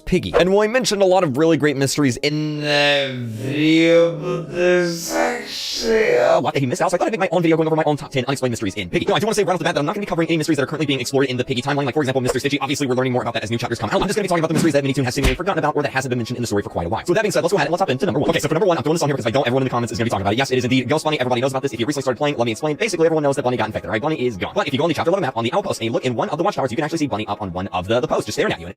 Piggy. And while I mentioned a lot of really great mysteries in the video, but there's actually a lot that he missed out, so I thought I'd make my own video going over my own top 10 unexplained mysteries in Piggy. Now, I do want to say right off the bat that I'm not going to be covering any mysteries that are currently being explored in the Piggy timeline, like for example, Mr. Stitchy. Obviously, we're learning more about that as new chapters come out. I'm just going to be talking about the mysteries that Minitoon has seemingly forgotten about or that hasn't been mentioned in the story for quite a while. So with that being said, let's go ahead and let's hop into number 1. Okay, so for number 1, I'm throwing this on here because if I don't, everyone in the comments is going to be talking about it. Yes, it is indeed Ghost Bunny. Everybody knows about this. If you recently started playing, let me explain. Basically, everyone knows that Bunny got infected, right? Bunny is gone. But if you go on the chapter level map on the outpost and you look in one of the watchtowers, you can actually see Bunny up on one of the posts, just staring at you.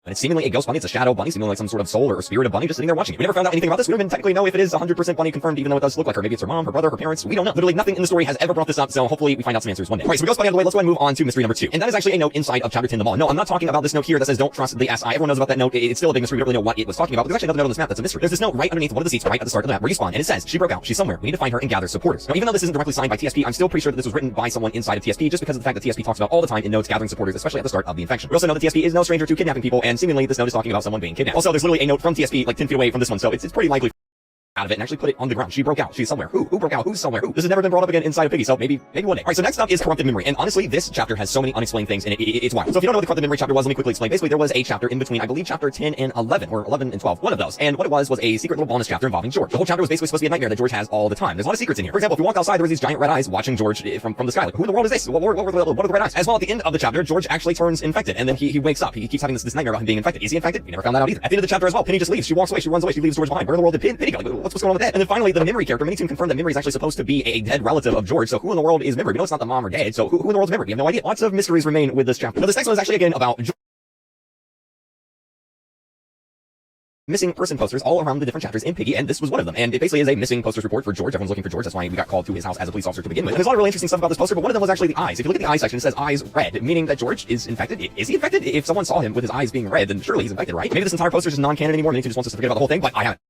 And it's seemingly a ghost bunny. It's a shadow bunny, seemingly like some sort of soul or spirit of bunny just sitting there watching you. We never found out anything about this. We don't even technically know if it is 100% bunny confirmed, even though it does look like her. Maybe it's her mom, her brother, her parents. We don't know. Literally nothing in the story has ever brought this up, so hopefully we find out some answers one day. Alright, so we ghost bunny out of the way. Let's go ahead and move on to mystery number 2. And that is actually a note inside of chapter 10 the mall. No, I'm not talking about this note here that says don't trust the SI. Everyone knows about that note. It's still a big mystery. We don't really know what it was talking about. But there's actually another note on this map that's a mystery. There's this note right underneath one of the seats right at the start of the map where you spawn, and it says, she broke out. She's somewhere. We need to find her and gather supporters. Now, even though this isn't directly signed by TSP, I'm still pretty sure that this was written by someone inside of TSP just because of the fact that TSP talks about all the time in notes gathering supporters, especially at the start of the infection. We also know that TSP is no stranger to kidnapping people, and seemingly this note is talking about someone being kidnapped. Also, there's literally a note from TSP like 10 feet away from this one, so it's pretty likely out of it and actually put it on the ground. She broke out. She's somewhere. Who broke out? Who's somewhere? Who? This has never been brought up again inside of Piggy, so maybe one day. Alright, so next up is corrupted memory. And honestly, this chapter has so many unexplained things in it. It's wild. So if you don't know what the corrupted memory chapter was, let me quickly explain. Basically, there was a chapter in between, I believe, chapter 10 and 11, or 11 and 12. One of those. And what it was a secret little bonus chapter involving George. The whole chapter was basically supposed to be a nightmare that George has all the time. There's a lot of secrets in here. For example, if you walk outside, there was these giant red eyes watching George from the sky. Like, who in the world is this? What are the red eyes? As well, at the end of the chapter, George actually turns infected, and then he wakes up. He keeps having this nightmare about him being infected. Is he infected? We never found that out either. At the end of the chapter as well, Penny just leaves. She walks away. She runs away. She leaves George behind. Where in the world did Penny go? Like, what's going on with that? And then finally, the memory character, Minitoon confirmed that Memory is actually supposed to be a dead relative of George, so who in the world is Memory? We know it's not the mom or dad, so who in the world is Memory? We have no idea. Lots of mysteries remain with this chapter. Now, this next one is actually again about missing person posters all around the different chapters in Piggy, and this was one of them. And it basically is a missing posters report for George. Everyone's looking for George. That's why we got called to his house as a police officer to begin with. And there's a lot of really interesting stuff about this poster, but one of them was actually the eyes. If you look at the eye section, it says eyes red, meaning that George is infected. Is he infected? If someone saw him with his eyes being red, then surely he's infected, right? Maybe this entire poster is non-canon anymore. Maybe he just wants us to forget about the whole thing, but I haven't.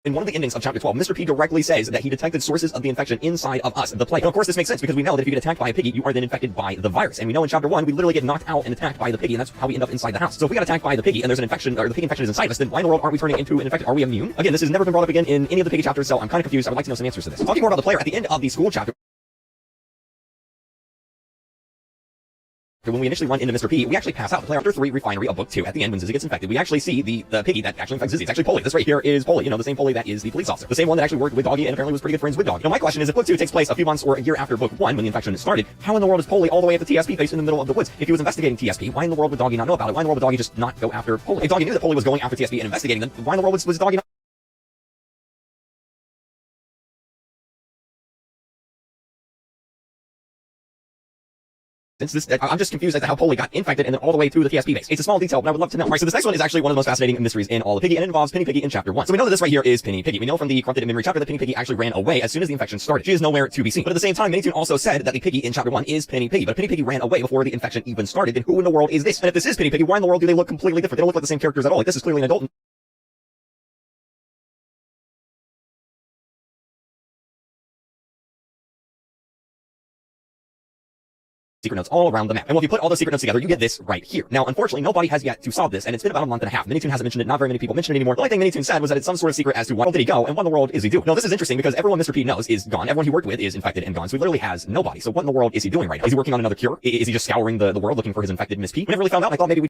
In one of the endings of chapter 12, Mr. P directly says that he detected sources of the infection inside of us, the plague. Now, of course, this makes sense because we know that if you get attacked by a piggy, you are then infected by the virus. And we know in chapter 1, we literally get knocked out and attacked by the piggy, and that's how we end up inside the house. So if we got attacked by the piggy and there's an infection, or the piggy infection is inside of us, then why in the world aren't we turning into an infected? Are we immune? Again, this has never been brought up again in any of the piggy chapters, so I'm kind of confused. I would like to know some answers to this. Talking more about the player, at the end of the school chapter, when we initially run into Mr. P, we actually pass out. The player after 3 refinery of book 2. At the end, when Zizzy gets infected, we actually see the piggy that actually infects Zizzy. It's actually Polly. This right here is Polly. You know, the same Polly that is the police officer. The same one that actually worked with Doggy and apparently was pretty good friends with Doggy. Now, my question is, if book 2 takes place a few months or a year after book 1, when the infection started, how in the world is Polly all the way at the TSP base in the middle of the woods? If he was investigating TSP, why in the world would Doggy not know about it? Why in the world would Doggy just not go after Polly? If Doggy knew that Polly was going after TSP and investigating, then why in the world was Doggy not? Since this, I'm just confused as to how Polly got infected and then all the way through the TSP base. It's a small detail, but I would love to know. Alright, so this next one is actually one of the most fascinating mysteries in all of Piggy, and it involves Penny Piggy in chapter 1. So we know that this right here is Penny Piggy. We know from the corrupted memory chapter that Penny Piggy actually ran away as soon as the infection started. She is nowhere to be seen. But at the same time, Minitoon also said that the Piggy in chapter 1 is Penny Piggy. But if Penny Piggy ran away before the infection even started, then who in the world is this? And if this is Penny Piggy, why in the world do they look completely different? They don't look like the same characters at all. Like, this is clearly an adult. Secret notes all around the map. And well, if you put all those secret notes together, you get this right here. Now, unfortunately, nobody has yet to solve this, and it's been about a month and a half. Minitoon hasn't mentioned it. Not very many people mention it anymore. The only thing Minitoon said was that it's some sort of secret as to where did he go and what in the world is he doing. Now, this is interesting because everyone Mr. P knows is gone. Everyone he worked with is infected and gone. So he literally has nobody. So what in the world is he doing right now? Is he working on another cure? Is he just scouring the world looking for his infected Miss P? We never really found out. I thought maybe we